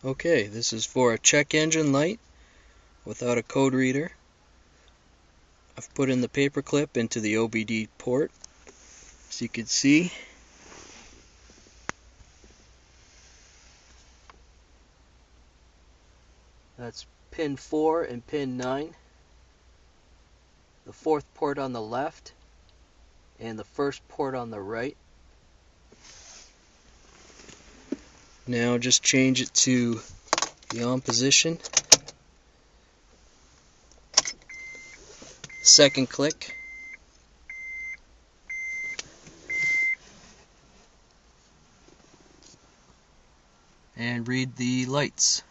Okay, this is for a check engine light without a code reader. I've put in the paper clip into the OBD port, as you can see. That's pin 4 and pin 9. The fourth port on the left and the first port on the right. Now just change it to the on position. Second click. And read the lights.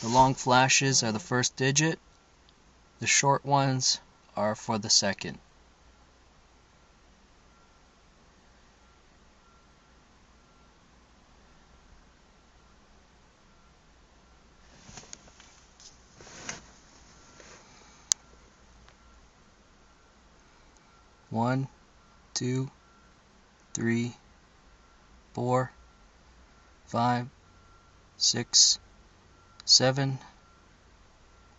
The long flashes are the first digit. The short ones are for the second. One, 2, 3, 4, 5, 6, 7.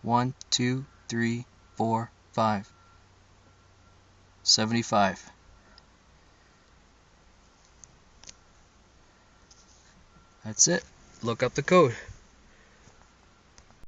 1, 2, 3, 4, 5. 75. That's it. Look up the code.